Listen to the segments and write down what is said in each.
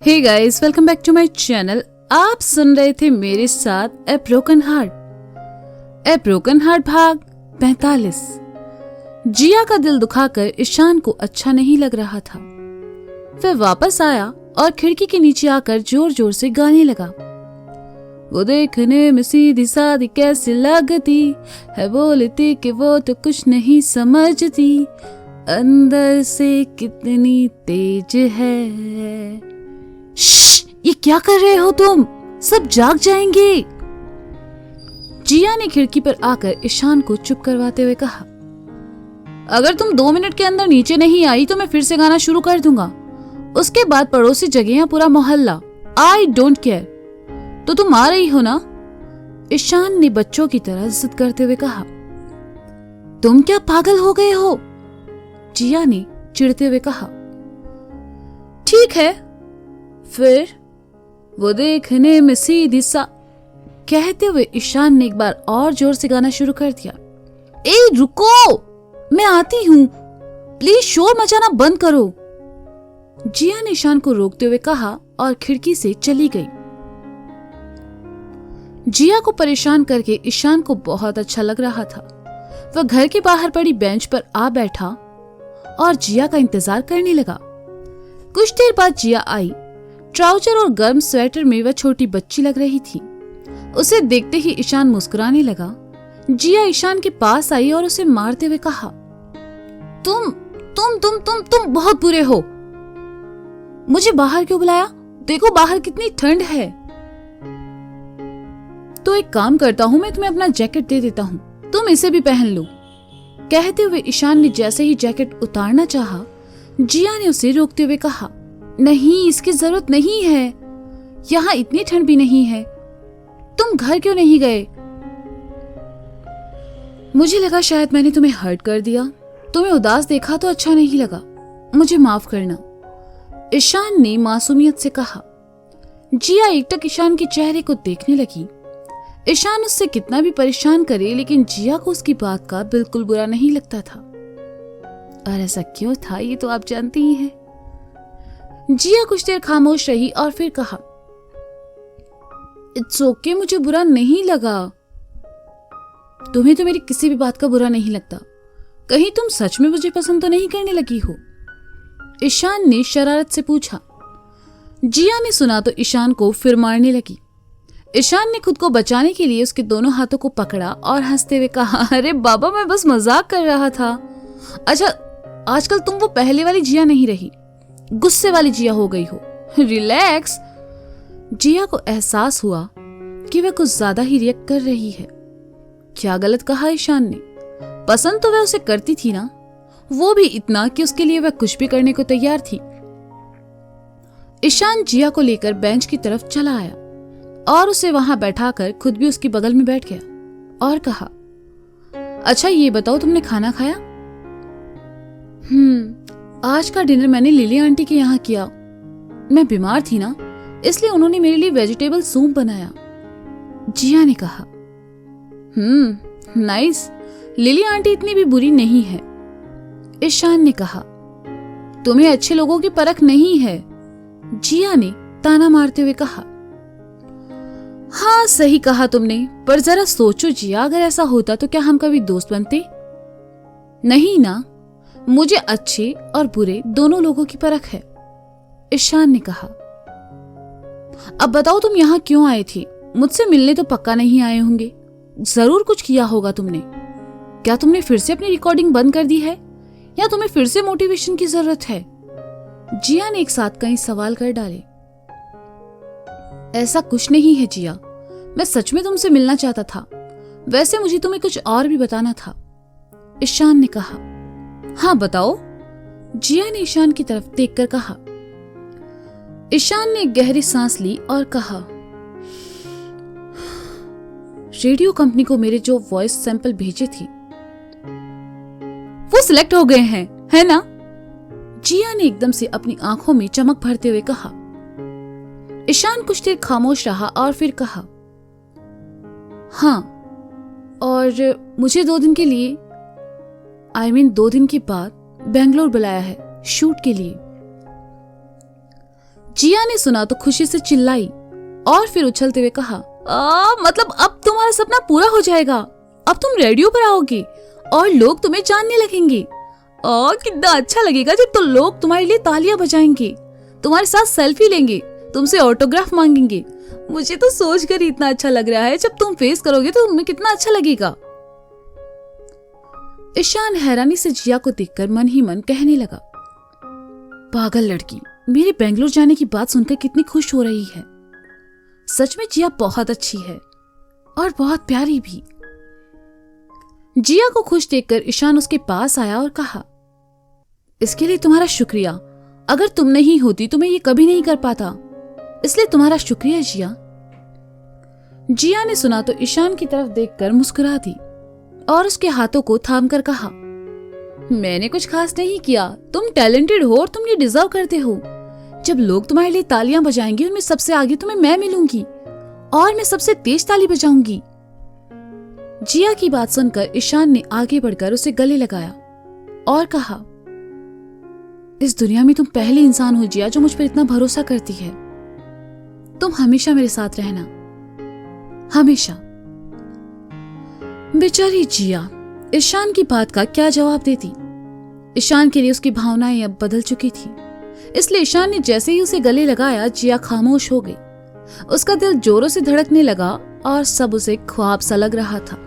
Hey guys, welcome back to my channel. आप सुन रहे थे मेरे साथ ए ब्रोकन हार्ट भाग 45। जिया का दिल दुखाकर ईशान को अच्छा नहीं लग रहा था। वह वापस आया और खिड़की के नीचे आकर जोर जोर से गाने लगा। वो देखने में सीधी सादी कैसी लगती है, बोलती कि वो तो कुछ नहीं समझती, अंदर से कितनी तेज है। ये क्या कर रहे हो तुम? सब जाग जाएंगे। जिया ने खिड़की पर आकर ईशान को चुप करवाते हुए कहा, अगर तुम 2 मिनट के अंदर नीचे नहीं आई तो मैं फिर से गाना शुरू कर दूंगा। उसके बाद पड़ोसी जगह या पूरा मोहल्ला, आई डोंट केयर। तो तुम आ रही हो ना? ईशान ने बच्चों की तरह जिद करते हुए कहा। तुम क्या पागल हो गए हो? जिया ने चिढ़ते हुए कहा। ठीक है फिर, वो देखने में सीधी सा। कहते हुए ईशान ने एक बार और जोर से गाना शुरू कर दिया। ए रुको, मैं आती हूं, प्लीज शोर मचाना बंद करो। जिया ने ईशान को रोकते हुए कहा और खिड़की से चली गई। जिया को परेशान करके ईशान को बहुत अच्छा लग रहा था। वह घर के बाहर पड़ी बेंच पर आ बैठा और जिया का इंतजार करने लगा। कुछ देर बाद जिया आई। ट्राउजर और गर्म स्वेटर में वह छोटी बच्ची लग रही थी। उसे देखते ही ईशान मुस्कुराने लगा। जिया ईशान के पास आई और उसे मारते हुए कहा, तुम बहुत बुरे हो। मुझे बाहर क्यों बुलाया? देखो बाहर कितनी ठंड है। तो एक काम करता हूँ, मैं तुम्हें अपना जैकेट दे देता हूँ, तुम इसे भी पहन लो। कहते हुए ईशान ने जैसे ही जैकेट उतारना चाहा, जिया ने उसे रोकते हुए कहा, नहीं, इसकी जरूरत नहीं है, यहाँ इतनी ठंड भी नहीं है। तुम घर क्यों नहीं गए? मुझे लगा शायद मैंने तुम्हें हर्ट कर दिया, तुम्हें उदास देखा तो अच्छा नहीं लगा, मुझे माफ करना। ईशान ने मासूमियत से कहा। जिया एकटक ईशान के चेहरे को देखने लगी। ईशान उससे कितना भी परेशान करे, लेकिन जिया को उसकी बात का बिल्कुल बुरा नहीं लगता था। और ऐसा क्यों था ये तो आप जानती ही हैं। जिया कुछ देर खामोश रही और फिर कहा, इट्स ओके, मुझे बुरा नहीं लगा। तुम्हें तो मेरी किसी भी बात का बुरा नहीं लगता। कहीं तुम सच में मुझे पसंद तो नहीं करने लगी हो? ईशान ने शरारत से पूछा। जिया ने सुना तो ईशान को फिर मारने लगी। ईशान ने खुद को बचाने के लिए उसके दोनों हाथों को पकड़ा और हंसते हुए कहा, अरे बाबा, मैं बस मजाक कर रहा था। अच्छा, आजकल तुम वो पहले वाली जिया नहीं रही, गुस्से वाली जिया हो गई हो। रिलैक्स। जिया को एहसास हुआ कि वह कुछ ज्यादा ही रिएक्ट कर रही है। क्या गलत कहा ईशान ने? पसंद तो वह उसे करती थी ना, वो भी इतना कि उसके लिए वह कुछ भी करने को तैयार थी। ईशान जिया को लेकर बेंच की तरफ चला आया और उसे वहां बैठाकर खुद भी उसके बगल में बैठ गया और कहा, अच्छा ये बताओ, तुमने खाना खाया? आज का डिनर मैंने लिली आंटी के यहाँ किया। मैं बीमार थी ना, इसलिए उन्होंने मेरे लिए वेजिटेबल सूप बनाया। जिया ने कहा। नाइस, लिली आंटी इतनी भी बुरी नहीं है। ईशान ने कहा। तुम्हें अच्छे लोगों की परख नहीं है, जिया ने ताना मारते हुए कहा। हाँ, सही कहा तुमने, पर जरा सोचो जिया, अगर ऐसा होता तो क्या हम कभी दोस्त बनते? नहीं ना, मुझे अच्छे और बुरे दोनों लोगों की परख है, ईशान ने कहा। अब बताओ, तुम यहाँ क्यों आए थे? मुझसे मिलने तो पक्का नहीं आए होंगे, जरूर कुछ किया होगा तुमने। क्या तुमने फिर से अपनी रिकॉर्डिंग बंद कर दी है, या तुम्हें फिर से मोटिवेशन की जरूरत है? जिया ने एक साथ कई सवाल कर डाले। ऐसा कुछ नहीं है जिया, मैं सच में तुमसे मिलना चाहता था। वैसे मुझे तुम्हें कुछ और भी बताना था, ईशान ने कहा। हाँ बताओ, जिया ने ईशान की तरफ देखकर कहा। ईशान ने एक गहरी सांस ली और कहा, रेडियो कंपनी को मेरे जो वॉइस सैंपल भेजे थे वो सिलेक्ट हो गए हैं, है ना? जिया ने एकदम से अपनी आंखों में चमक भरते हुए कहा। ईशान कुछ देर खामोश रहा और फिर कहा, हाँ, और मुझे 2 दिन के लिए, 2 दिन के बाद बेंगलोर बुलाया है शूट के लिए। जिया ने सुना तो खुशी से चिल्लाई और फिर उछलते हुए कहा, मतलब अब तुम्हारा सपना पूरा हो जाएगा। अब तुम रेडियो पर आओगी और लोग तुम्हें जानने लगेंगे। कितना अच्छा लगेगा जब तो लोग तुम्हारे लिए तालियां बजाएंगे, तुम्हारे साथ सेल्फी लेंगे, तुमसे ऑटोग्राफ मांगेंगे। मुझे तो सोचकर ही इतना अच्छा लग रहा है, जब तुम फेस करोगे तो तुम्हें कितना अच्छा लगेगा। ईशान हैरानी से जिया को देखकर मन ही मन कहने लगा, पागल लड़की मेरे बेंगलोर जाने की बात सुनकर कितनी खुश हो रही है। सच में जिया बहुत अच्छी है और बहुत प्यारी भी। जिया को खुश देखकर ईशान उसके पास आया और कहा, इसके लिए तुम्हारा शुक्रिया। अगर तुम नहीं होती तो मैं ये कभी नहीं कर पाता, इसलिए तुम्हारा शुक्रिया जिया। जिया ने सुना तो ईशान की तरफ देखकर मुस्कुरा दी और उसके हाथों को थामकर कहा, मैंने कुछ खास नहीं किया, तुम टैलेंटेड हो और तुम ये डिजर्व करते हो। जब लोग तुम्हारे लिए तालियां बजाएंगे उनमें सबसे आगे तुम्हें मैं मिलूंगी और मैं सबसे तेज ताली बजाऊंगी। जिया की बात सुनकर ईशान ने आगे बढ़कर उसे गले लगाया और कहा, इस दुनिया में तुम पहली इंसान हो जिया जो मुझ पर इतना भरोसा करती है। तुम हमेशा मेरे साथ रहना, हमेशा। बेचारी जिया ईशान की बात का क्या जवाब देती। ईशान के लिए उसकी भावनाएं अब बदल चुकी थी, इसलिए ईशान ने जैसे ही उसे गले लगाया जिया खामोश हो गई। उसका दिल जोरों से धड़कने लगा और सब उसे ख्वाब सा लग रहा था।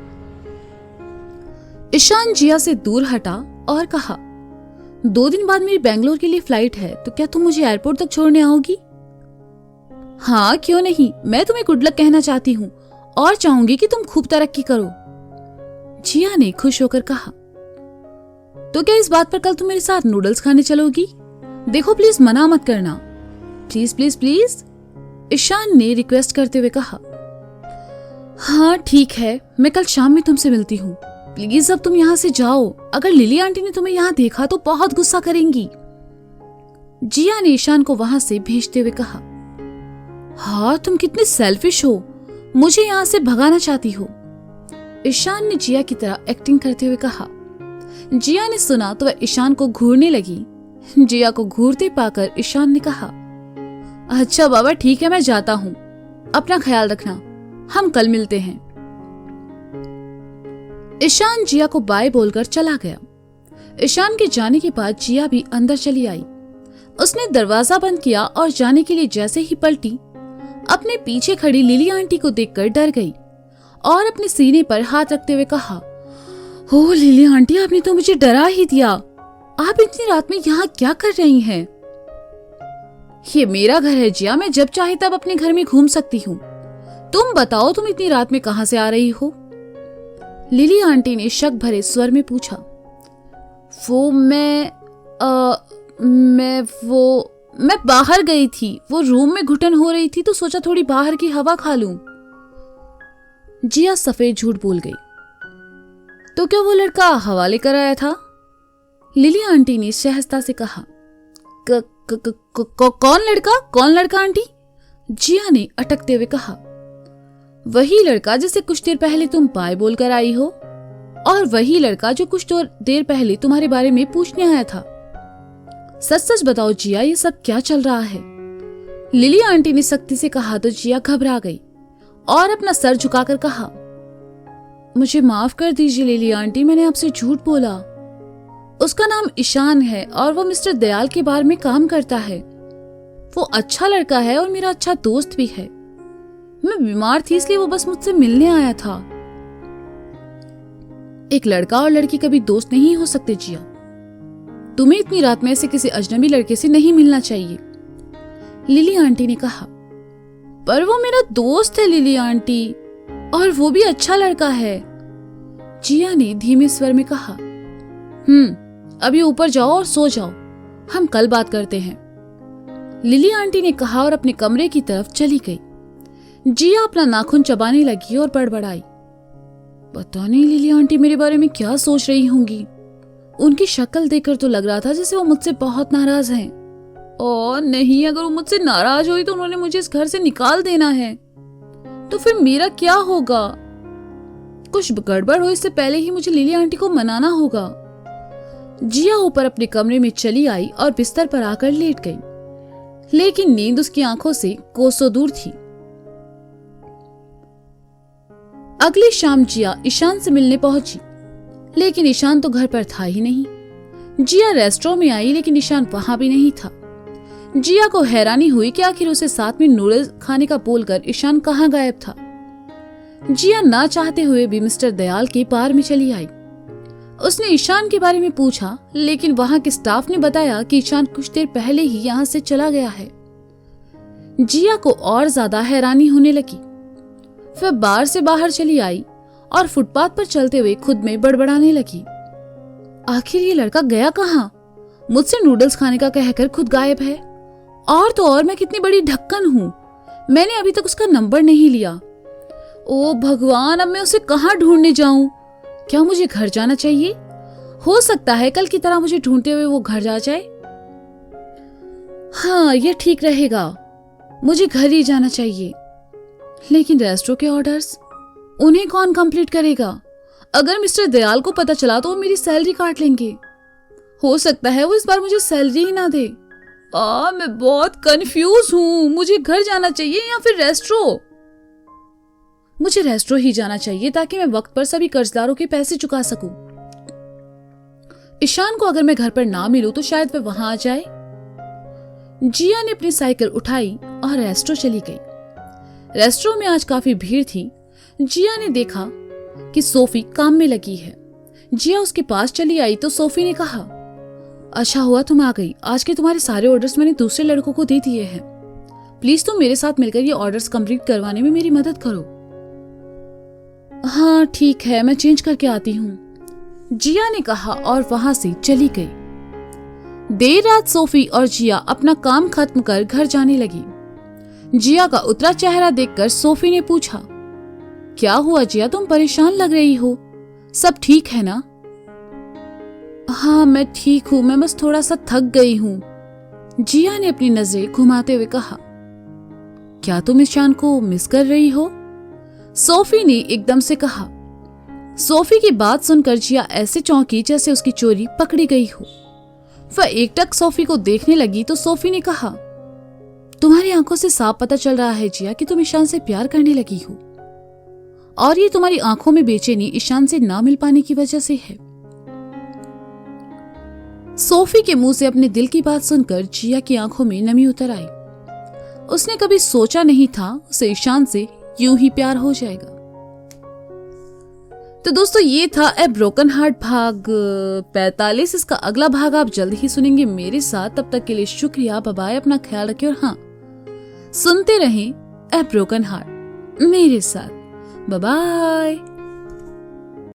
ईशान जिया से दूर हटा और कहा, 2 दिन बाद मेरी बेंगलोर के लिए फ्लाइट है, तो क्या तुम मुझे एयरपोर्ट तक छोड़ने आओगी? हाँ क्यों नहीं, मैं तुम्हें गुड लक कहना चाहती हूँ और चाहूंगी कि तुम खूब तरक्की करो। जिया ने खुश होकर कहा, तो क्या इस बात पर कल तुम मेरे साथ नूडल्स खाने चलोगी? देखो प्लीज मना मत करना, प्लीज प्लीज प्लीज। ईशान ने रिक्वेस्ट करते हुए कहा, हाँ ठीक है, मैं कल शाम में तुमसे मिलती हूँ। प्लीज अब तुम यहाँ से जाओ, अगर लिली आंटी ने तुम्हें यहाँ देखा तो बहुत गुस्सा करेंगी। जिया ने ईशान को वहां से भेजते हुए कहा, हाँ तुम कितने सेल्फिश हो, मुझे यहाँ से भगाना चाहती हो। ईशान ने जिया की तरह एक्टिंग करते हुए कहा। जिया ने सुना तो वह ईशान को घूरने लगी। जिया को घूरते पाकर ईशान ने कहा, अच्छा बाबा ठीक है, मैं जाता हूँ, अपना ख्याल रखना, हम कल मिलते हैं। ईशान जिया को बाय बोलकर चला गया। ईशान के जाने के बाद जिया भी अंदर चली आई। उसने दरवाजा बंद किया और जाने के लिए जैसे ही पलटी, अपने पीछे खड़ी लिली आंटी को देखकर डर गई और अपने सीने पर हाथ रखते हुए कहा, ओ लिली आंटी, आपने तो मुझे डरा ही दिया। आप इतनी रात में यहाँ क्या कर रही हैं? ये मेरा घर है जिया, मैं जब चाहे तब अपने घर में घूम सकती हूँ। तुम बताओ तुम इतनी रात में कहाँ से आ रही हो? लिली आंटी ने शक भरे स्वर में पूछा। वो मैं बाहर गई थी, वो रूम में घुटन हो रही थी तो सोचा थोड़ी बाहर की हवा खा लूं। जिया सफेद झूठ बोल गई। तो क्या वो लड़का हवा लेकर आया था? लिली आंटी ने सहजता से कहा। कौन लड़का आंटी? जिया ने अटकते हुए कहा। वही लड़का जिसे कुछ देर पहले तुम बाय बोलकर आई हो, और वही लड़का जो कुछ देर पहले तुम्हारे बारे में पूछने आया था। सच सच बताओ जिया, ये सब क्या चल रहा है? लिली आंटी ने सख्ती से कहा तो जिया घबरा गई और अपना सर झुकाकर कहा, मुझे माफ कर दीजिए लिली आंटी, मैंने आपसे झूठ बोला। उसका नाम ईशान है और वो मिस्टर दयाल के बार में काम करता है। वो अच्छा लड़का है और मेरा अच्छा दोस्त भी है। मैं बीमार थी इसलिए वो बस मुझसे मिलने आया था। एक लड़का और लड़की कभी दोस्त नहीं हो सकते जिया। तुम्हें इतनी रात में ऐसे किसी अजनबी लड़के से नहीं मिलना चाहिए। लिली आंटी ने कहा। पर वो मेरा दोस्त है लिली आंटी, और वो भी अच्छा लड़का है, जिया ने धीमे स्वर में कहा। अभी ऊपर जाओ और सो जाओ, हम कल बात करते हैं, लिली आंटी ने कहा और अपने कमरे की तरफ चली गई। जिया अपना नाखून चबाने लगी और बड़बड़ाई। पता नहीं लिली आंटी मेरे बारे में क्या सोच रही होंगी। उनकी शक्ल देखकर तो लग रहा था जैसे वो मुझसे बहुत नाराज हैं। और नहीं, अगर वो मुझसे नाराज हुई तो उन्होंने मुझे इस घर से निकाल देना है, तो फिर मेरा क्या होगा? कुछ गड़बड़ हो इससे पहले ही मुझे लिली आंटी को मनाना होगा। जिया ऊपर अपने कमरे में चली आई और बिस्तर पर आकर लेट गई। लेकिन नींद उसकी आंखों से कोसों दूर थी। अगली शाम जिया ईशान से मिलने पहुंची, लेकिन ईशान तो घर पर था ही नहीं। जिया रेस्टोरेंट में आई, लेकिन ईशान वहां भी नहीं था। जिया को हैरानी हुई कि आखिर उसे साथ में नूडल्स खाने का बोलकर ईशान कहाँ गायब था। जिया ना चाहते हुए भी मिस्टर दयाल के बार में चली आई। उसने ईशान के बारे में पूछा, लेकिन वहां के स्टाफ ने बताया कि ईशान कुछ देर पहले ही यहां से चला गया है। जिया को और ज्यादा हैरानी होने लगी। वह बार से बाहर चली आई और फुटपाथ पर चलते हुए खुद में बड़बड़ाने लगी, आखिर ये लड़का गया कहाँ? मुझसे नूडल्स खाने का कहकर खुद गायब है। और तो और मैं कितनी बड़ी ढक्कन हूँ, मैंने अभी तक उसका नंबर नहीं लिया। ओ भगवान, अब मैं उसे कहाँ ढूंढने जाऊं? क्या मुझे घर जाना चाहिए? हो सकता है कल की तरह मुझे ढूंढते हुए वो घर जा जाए। हाँ, ये ठीक रहेगा, मुझे घर ही जाना चाहिए। लेकिन रेस्टोरेंट के ऑर्डर्स, उन्हें कौन कंप्लीट करेगा? अगर मिस्टर दयाल को पता चला तो वो मेरी सैलरी काट लेंगे। हो सकता है वो इस बार मुझे सैलरी ही ना दे। मैं बहुत कंफ्यूज हूँ, मुझे घर जाना चाहिए या फिर रेस्टोरेंट? मुझे रेस्टोरेंट ही जाना चाहिए ताकि मैं वक्त पर सभी कर्जदारों के पैसे चुका सकूं। ईशान को अगर मैं घर पर ना मिलूं तो शायद वह वहां आ जाए। जिया ने अपनी साइकिल उठाई और रेस्टोरेंट चली गई। रेस्टोरेंट में आज काफी भीड़ थी। जिया ने देखा कि सोफी काम में लगी है। जिया उसके पास चली आई तो सोफी ने कहा, अच्छा हुआ तुम आ गई, आज के तुम्हारे सारे ऑर्डर्स मैंने दूसरे लड़कों को दे दिए हैं। प्लीज तुम मेरे साथ मिलकर ये ऑर्डर्स कंप्लीट करवाने में मेरी मदद करो। हाँ ठीक है, मैं चेंज करके आती हूँ, जिया ने कहा और वहां से चली गई। देर रात सोफी और जिया अपना काम खत्म कर घर जाने लगी। जिया का उतरा चेहरा देखकर सोफी ने पूछा, क्या हुआ जिया, तुम परेशान लग रही हो, सब ठीक है ना? हाँ मैं ठीक हूँ, मैं बस थोड़ा सा थक गई हूँ, जिया ने अपनी नजरें घुमाते हुए कहा। क्या तुम ईशान को मिस कर रही हो? सोफी ने एकदम से कहा। सोफी की बात सुनकर जिया ऐसे चौंकी जैसे उसकी चोरी पकड़ी गई हो। वह एकटक सोफी को देखने लगी तो सोफी ने कहा, तुम्हारी आंखों से साफ पता चल रहा है जिया कि तुम ईशान से प्यार करने लगी हो, और ये तुम्हारी आंखों में बेचैनी ईशान से ना मिल पाने की वजह से है। सोफी के मुंह से अपने दिल की बात सुनकर जिया की आंखों में नमी उतर आई। उसने कभी सोचा नहीं था उसे ईशान से यूं ही प्यार हो जाएगा। तो दोस्तों ये था ए ब्रोकन हार्ट भाग 45। इसका अगला भाग आप जल्द ही सुनेंगे मेरे साथ। तब तक के लिए शुक्रिया, बाय बाय, अपना ख्याल रखें और हाँ, सुनते रहें ए ब्रोकन हार्ट मेरे साथ। Bye bye.